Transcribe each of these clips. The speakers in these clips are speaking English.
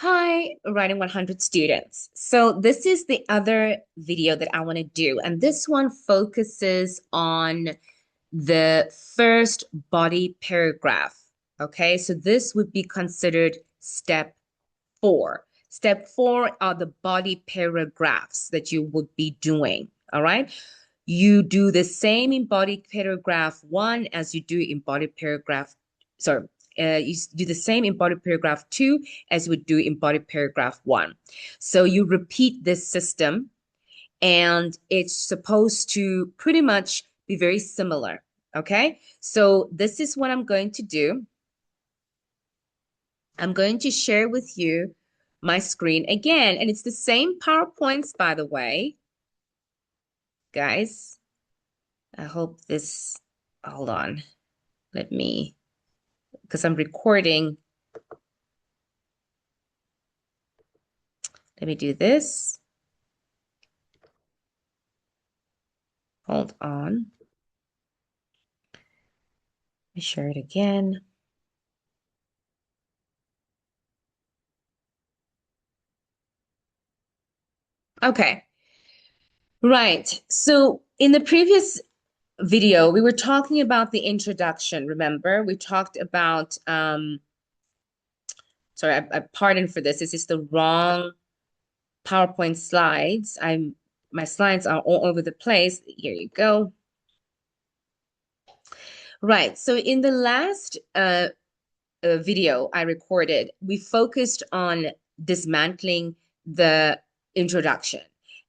Hi, Writing 100 students. So this is the other video that I want to do, and this one focuses on the first body paragraph. Okay, so this would be considered step four. Step four are the body paragraphs that you would be doing. All right. You do the same in body paragraph one as you do in body paragraph, sorry, you do the same in body paragraph two as you would do in body paragraph one. So you repeat this system, and it's supposed to pretty much be very similar. Okay, so this is what I'm going to do. I'm going to share with you my screen again, and it's the same PowerPoints, by the way, guys. I hope this, hold on, let me, because I'm recording. Let me do this. Hold on. Let me share it again. Okay. Right. So in the previous video, we were talking about the introduction. Remember, we talked about, sorry, I pardon for this. This is the wrong PowerPoint slides. My slides are all over the place. Here you go. Right. So in the last video I recorded, we focused on dismantling the introduction.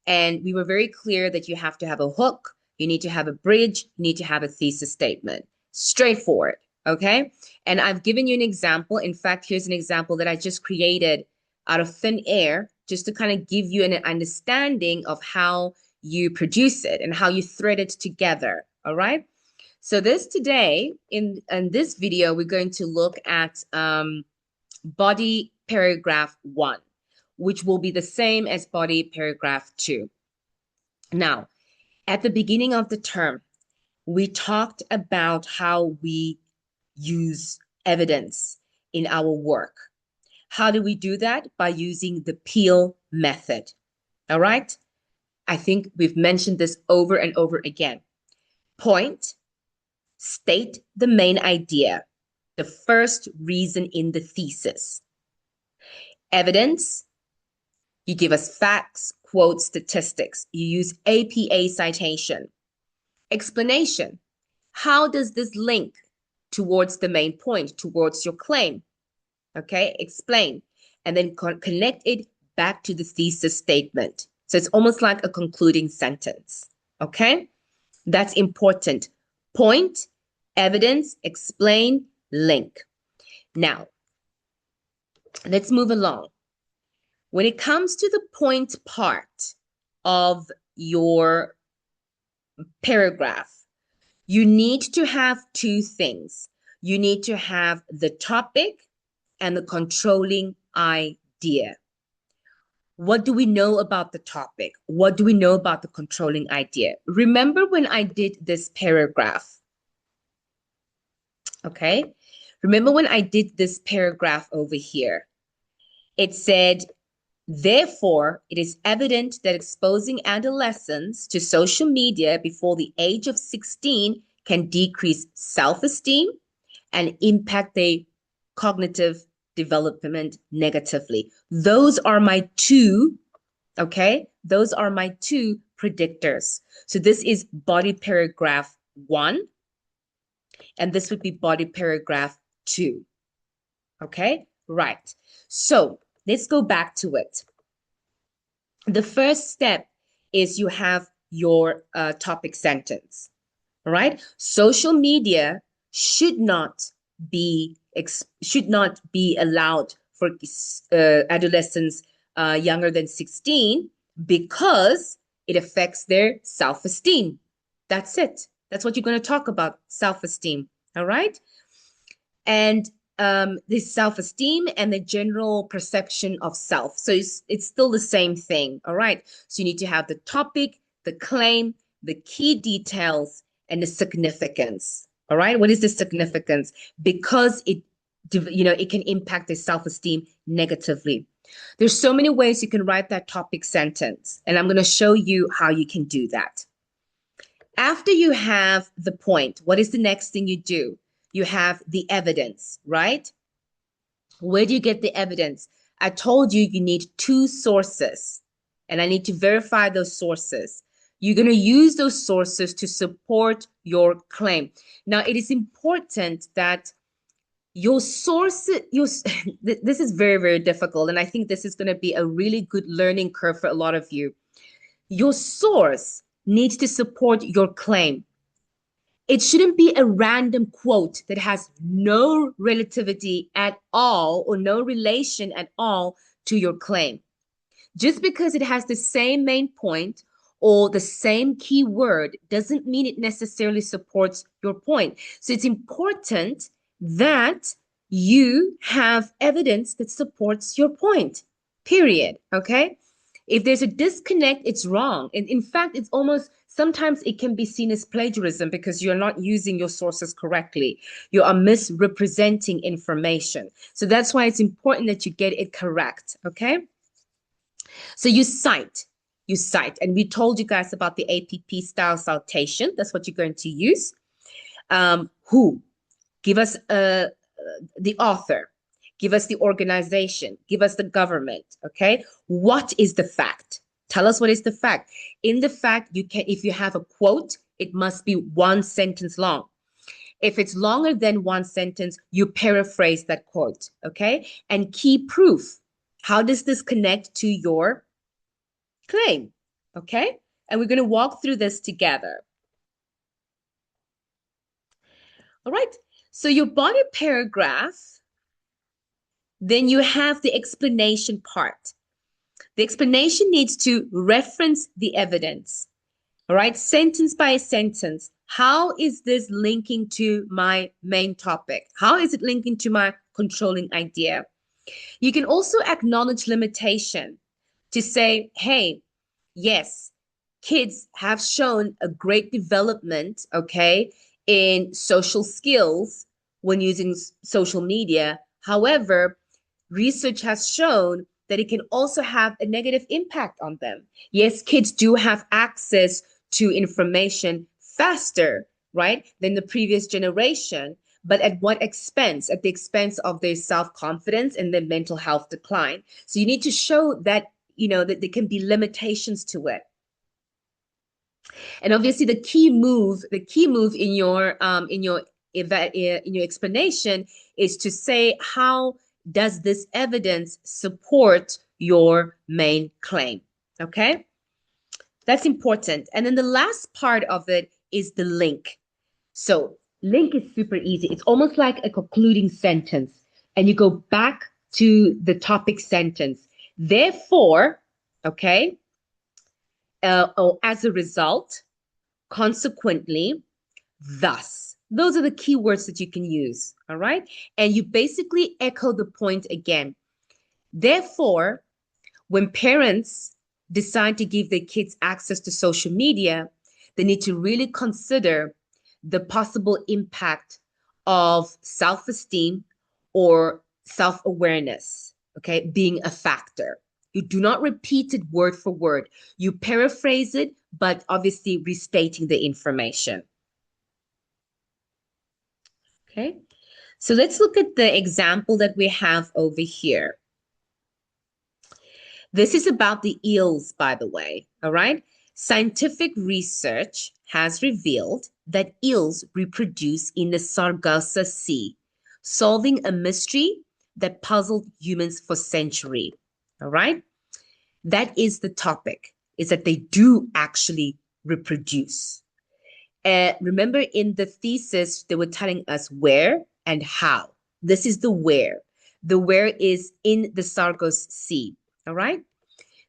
And we were very clear that you have to have a hook, you need to have a bridge, you need to have a thesis statement. Straightforward, okay? And I've given you an example. In fact, here's an example that I just created out of thin air, just to kind of give you an understanding of how you produce it and how you thread it together, all right? So this today, in this video, we're going to look at body paragraph one, which will be the same as body paragraph two. Now, at the beginning of the term, we talked about how we use evidence in our work. How do we do that? By using the peel method. All right? I think we've mentioned this over and over again. Point, state the main idea, the first reason in the thesis. Evidence, you give us facts, quotes, statistics. You use APA citation. Explanation, how does this link towards the main point, towards your claim? Okay, explain. And then connect it back to the thesis statement. So it's almost like a concluding sentence. Okay, that's important. Point, evidence, explain, link. Now, let's move along. When it comes to the point part of your paragraph, you need to have two things. You need to have the topic and the controlling idea. What do we know about the topic? What do we know about the controlling idea? Remember when I did this paragraph? Okay. Remember when I did this paragraph over here? It said, therefore, it is evident that exposing adolescents to social media before the age of 16 can decrease self-esteem and impact their cognitive development negatively. Those are my two, okay? Those are my two predictors. So this is body paragraph one, and this would be body paragraph two, okay? Right. So let's go back to it. The first step is you have your topic sentence, all right? Social media should not be allowed for adolescents younger than 16 because it affects their self-esteem. That's it. That's what you're going to talk about, self-esteem, all right? And the self-esteem and the general perception of self. So it's still the same thing, all right? So you need to have the topic, the claim, the key details, and the significance, all right? What is the significance? Because it can impact the self-esteem negatively. There's so many ways you can write that topic sentence, and I'm going to show you how you can do that. After you have the point, what is the next thing you do? You have the evidence, right? Where do you get the evidence? I told you you need two sources, and I need to verify those sources. You're going to use those sources to support your claim. Now, it is important that your sources, this is very, very difficult, and I think this is going to be a really good learning curve for a lot of you. Your source needs to support your claim. It shouldn't be a random quote that has no relativity at all or no relation at all to your claim. Just because it has the same main point or the same key word doesn't mean it necessarily supports your point. So it's important that you have evidence that supports your point, period. Okay? If there's a disconnect, it's wrong. And in fact, it's almost sometimes it can be seen as plagiarism because you're not using your sources correctly. You are misrepresenting information. So that's why it's important that you get it correct. Okay? So you cite, and we told you guys about the APP style citation. That's what you're going to use. Who? Give us the author. Give us the organization. Give us the government. Okay. What is the fact? Tell us what is the fact. In the fact, you can, if you have a quote, it must be one sentence long. If it's longer than one sentence, you paraphrase that quote. Okay. And key proof. How does this connect to your claim? Okay. And we're going to walk through this together. All right. So your body paragraph, then you have the explanation part. The explanation needs to reference the evidence. All right. Sentence by sentence. How is this linking to my main topic? How is it linking to my controlling idea? You can also acknowledge limitation to say, hey, yes, kids have shown a great development, okay, in social skills when using social media. However, research has shown that it can also have a negative impact on them. Yes, kids do have access to information faster, right, than the previous generation, but at what expense? At the expense of their self-confidence and their mental health decline. So you need to show that, that there can be limitations to it. And obviously the key move in your explanation is to say, how does this evidence support your main claim? Okay? That's important. And then the last part of it is the link. So link is super easy. It's almost like a concluding sentence. And you go back to the topic sentence. Therefore, okay, as a result, consequently, thus. Those are the key words that you can use, all right? And you basically echo the point again. Therefore, when parents decide to give their kids access to social media, they need to really consider the possible impact of self-esteem or self-awareness, okay, being a factor. You do not repeat it word for word. You paraphrase it, but obviously restating the information. Okay, so let's look at the example that we have over here. This is about the eels, by the way, all right? Scientific research has revealed that eels reproduce in the Sargasso Sea, solving a mystery that puzzled humans for centuries, all right? That is the topic, is that they do actually reproduce. Remember in the thesis, they were telling us where and how. This is the where. The where is in the Sargasso Sea, all right?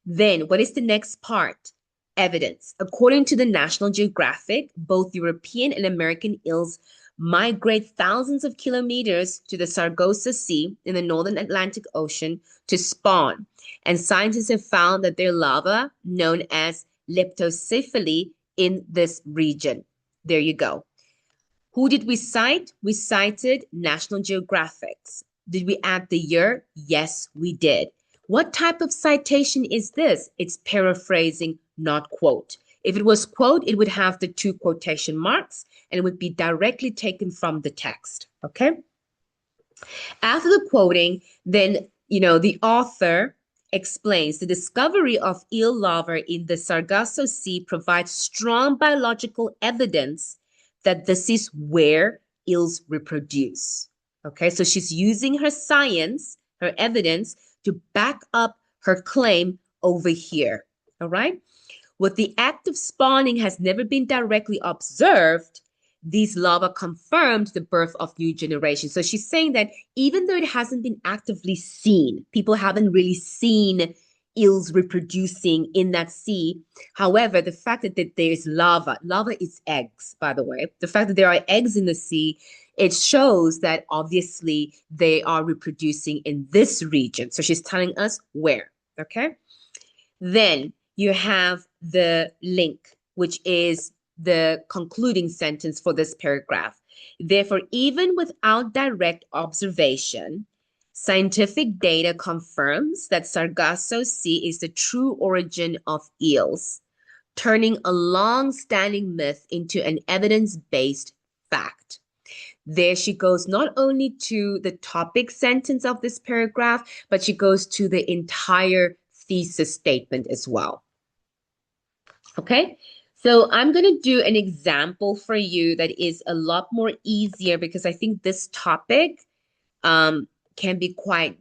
Then what is the next part? Evidence. According to the National Geographic, both European and American eels migrate thousands of kilometers to the Sargasso Sea in the northern Atlantic Ocean to spawn. And scientists have found that their larvae, known as leptocephali, in this region. There you go. Who did we cite? We cited National Geographic. Did we add the year? Yes, we did. What type of citation is this? It's paraphrasing, not quote. If it was quote, it would have the two quotation marks and it would be directly taken from the text, okay? After the quoting, then, the author explains the discovery of eel larvae in the Sargasso Sea provides strong biological evidence that this is where eels reproduce. Okay, so she's using her science, her evidence, to back up her claim over here. All right. What the act of spawning has never been directly observed, these larvae confirmed the birth of new generations. So she's saying that even though it hasn't been actively seen, people haven't really seen eels reproducing in that sea. However, the fact that there's lava is eggs, by the way. The fact that there are eggs in the sea, it shows that obviously they are reproducing in this region. So she's telling us where, okay? Then you have the link, which is the concluding sentence for this paragraph. Therefore, even without direct observation, scientific data confirms that Sargasso Sea is the true origin of eels, turning a long-standing myth into an evidence-based fact. There she goes not only to the topic sentence of this paragraph, but she goes to the entire thesis statement as well. Okay, so I'm going to do an example for you that is a lot more easier because I think this topic can be quite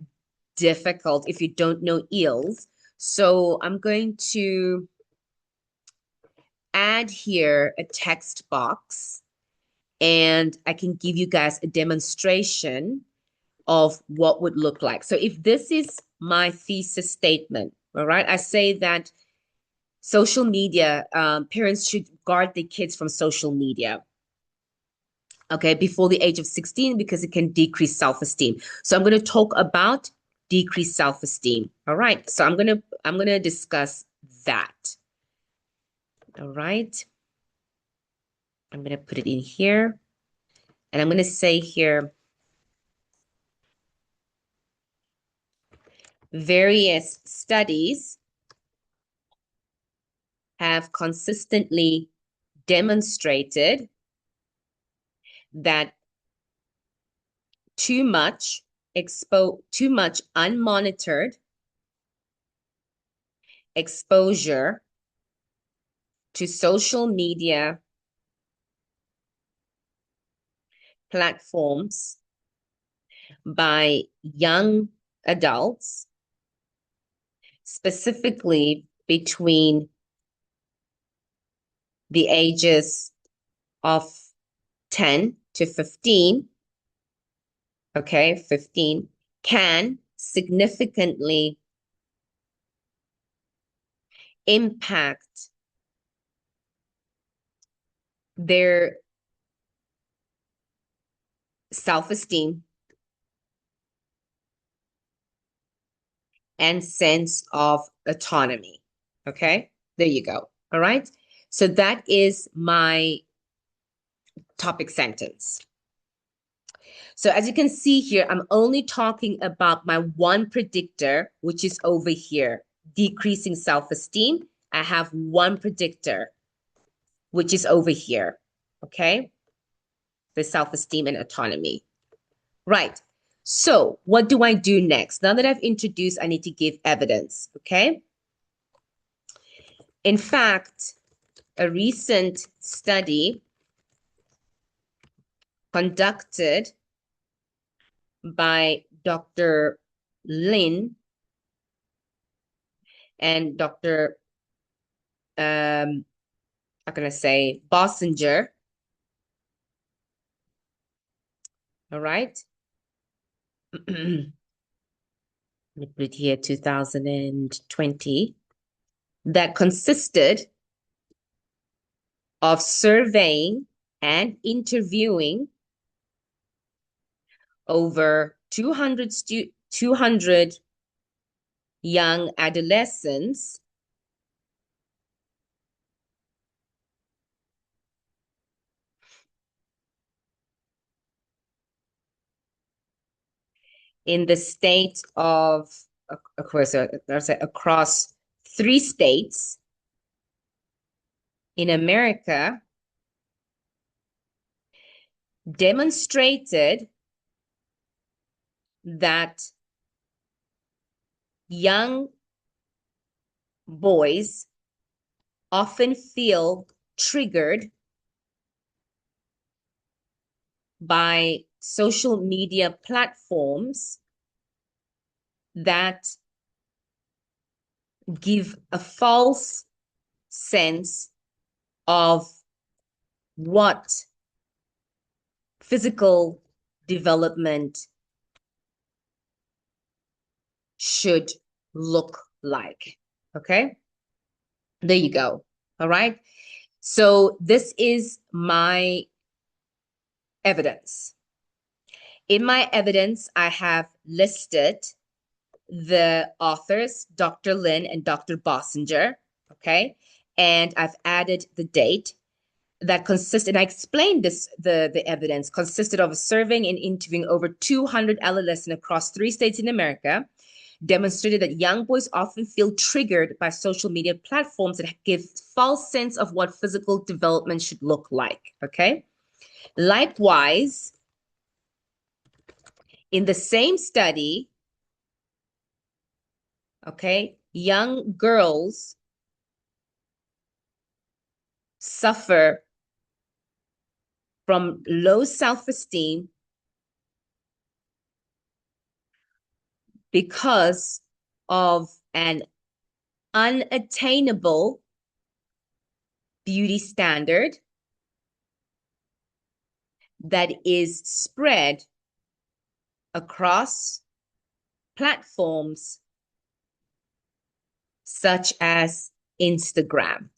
difficult if you don't know eels. So I'm going to add here a text box and I can give you guys a demonstration of what would look like. So if this is my thesis statement, all right, I say that social media, parents should guard their kids from social media, okay, before the age of 16 because it can decrease self-esteem. So I'm going to talk about decreased self-esteem. All right, so I'm going to discuss that. All right, I'm going to put it in here and I'm going to say here, various studies have consistently demonstrated that too much unmonitored exposure to social media platforms by young adults, specifically between the ages of 10 to 15, okay, 15, can significantly impact their self-esteem and sense of autonomy. Okay, there you go. All right, so that is my topic sentence. So as you can see here, I'm only talking about my one predictor, which is over here, decreasing self-esteem. I have one predictor, which is over here, okay? The self-esteem and autonomy. Right. So what do I do next? Now that I've introduced, I need to give evidence, okay? In fact, a recent study conducted by Dr. Lin and Dr. How can I say, Bossinger. All right. Let me put it here, 2020. That consisted of surveying and interviewing over 200 young adolescents in the state of of course, across 3 states in America demonstrated that young boys often feel triggered by social media platforms that give a false sense of what physical development should look like. Okay, there you go. All right. So this is my evidence. In my evidence, I have listed the authors, Dr. Lin and Dr. Bossinger. Okay. And I've added the date that consisted, I explained this, the evidence consisted of serving and interviewing over 200 adolescents across 3 states in America, demonstrated that young boys often feel triggered by social media platforms that give false sense of what physical development should look like. Okay. Likewise, in the same study, okay, young girls suffer from low self-esteem because of an unattainable beauty standard that is spread across platforms such as Instagram.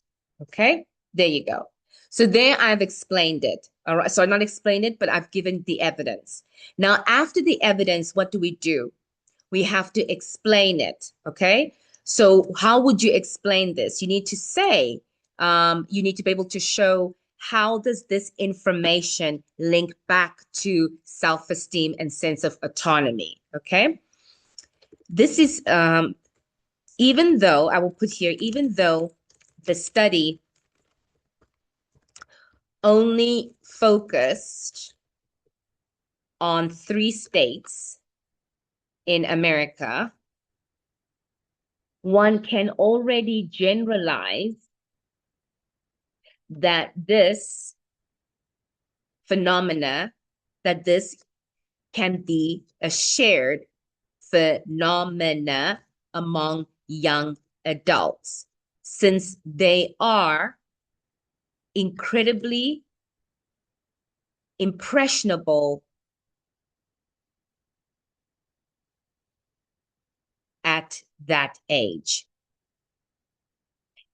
Okay, there you go. So there I've explained it. All right, so I've not explained it, but I've given the evidence. Now, after the evidence, what do? We have to explain it. Okay, so how would you explain this? You need to say, you need to be able to show how does this information link back to self-esteem and sense of autonomy. Okay, this is even though I will put here, even though the study only focused on 3 states in America, one can already generalize that this phenomena, that this can be a shared phenomena among young adults, since they are incredibly impressionable at that age.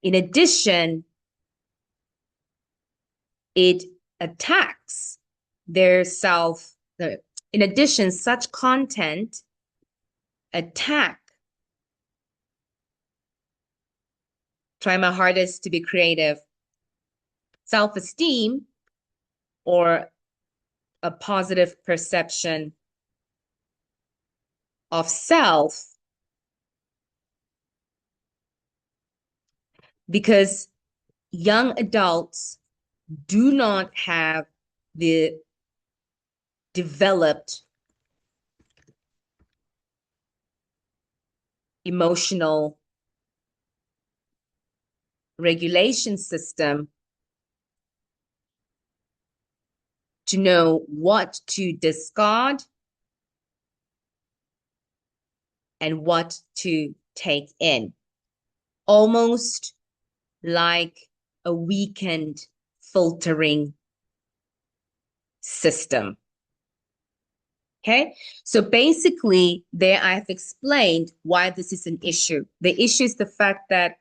In addition, it attacks their self. In addition, such content attack, try my hardest to be creative, self-esteem or a positive perception of self, because young adults do not have the developed emotional regulation system to know what to discard and what to take in, almost like a weakened filtering system. Okay, so basically there I've explained why this is an issue. The issue is the fact that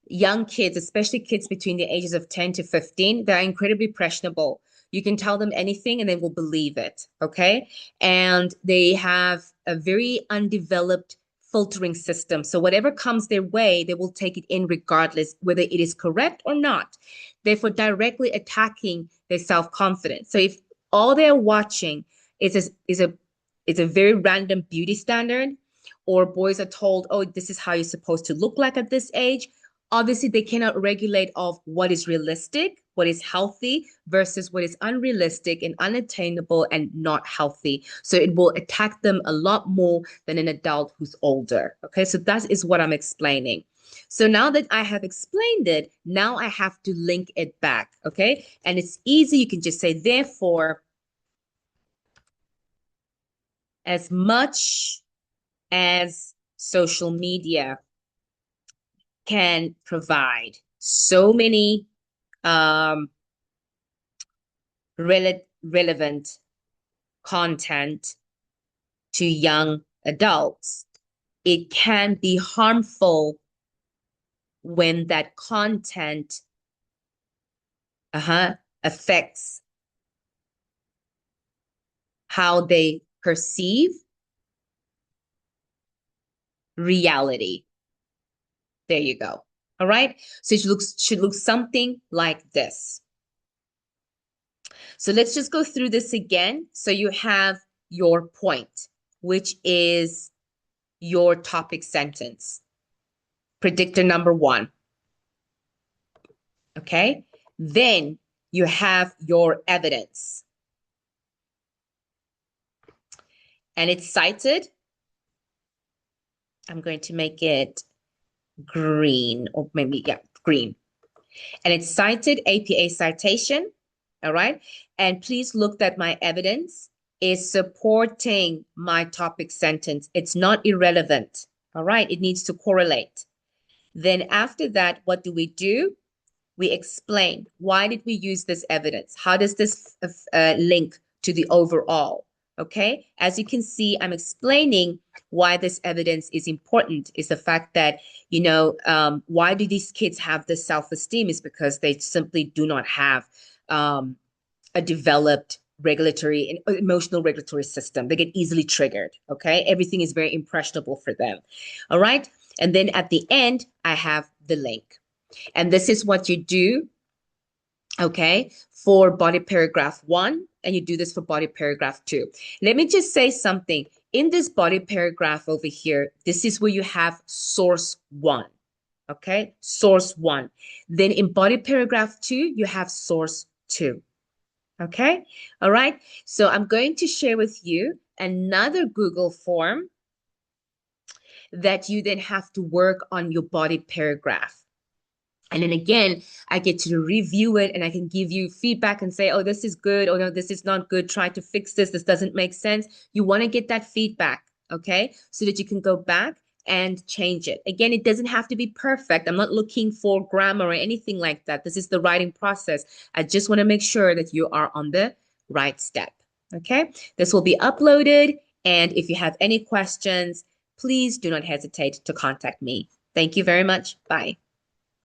young kids, especially kids between the ages of 10 to 15, they're incredibly impressionable. You can tell them anything and they will believe it, okay? And they have a very undeveloped filtering system. So whatever comes their way, they will take it in regardless whether it is correct or not. Therefore, directly attacking their self-confidence. So if all they're watching is a very random beauty standard, or boys are told, oh, this is how you're supposed to look like at this age, obviously they cannot regulate of what is realistic, what is healthy versus what is unrealistic and unattainable and not healthy. So it will attack them a lot more than an adult who's older. Okay, so that is what I'm explaining. So now that I have explained it, now I have to link it back. Okay, and it's easy. You can just say, therefore, as much as social media can provide so many relevant content to young adults, it can be harmful when that content affects how they perceive reality. There you go. All right. So it should look something like this. So let's just go through this again. So you have your point, which is your topic sentence. Predictor number 1. Okay. Then you have your evidence. And it's cited. I'm going to make it green, or maybe, yeah, green. And it's cited, APA citation. All right. And please look that my evidence is supporting my topic sentence. It's not irrelevant. All right. It needs to correlate. Then after that, what do? We explain, why did we use this evidence? How does this link to the overall? Okay. As you can see, I'm explaining why this evidence is important. Is the fact that, why do these kids have this self-esteem? Is because they simply do not have a developed regulatory and emotional regulatory system. They get easily triggered. Okay. Everything is very impressionable for them. All right. And then at the end, I have the link. And this is what you do, okay, for body paragraph 1, and you do this for body paragraph 2. Let me just say something. In this body paragraph over here, this is where you have source 1, okay, source 1. Then in body paragraph 2, you have source 2, okay? All right, so I'm going to share with you another Google form that you then have to work on your body paragraph. And then again, I get to review it and I can give you feedback and say, oh, this is good. Oh, no, this is not good. Try to fix this. This doesn't make sense. You want to get that feedback, okay? So that you can go back and change it. Again, it doesn't have to be perfect. I'm not looking for grammar or anything like that. This is the writing process. I just want to make sure that you are on the right step, okay? This will be uploaded. And if you have any questions, please do not hesitate to contact me. Thank you very much. Bye.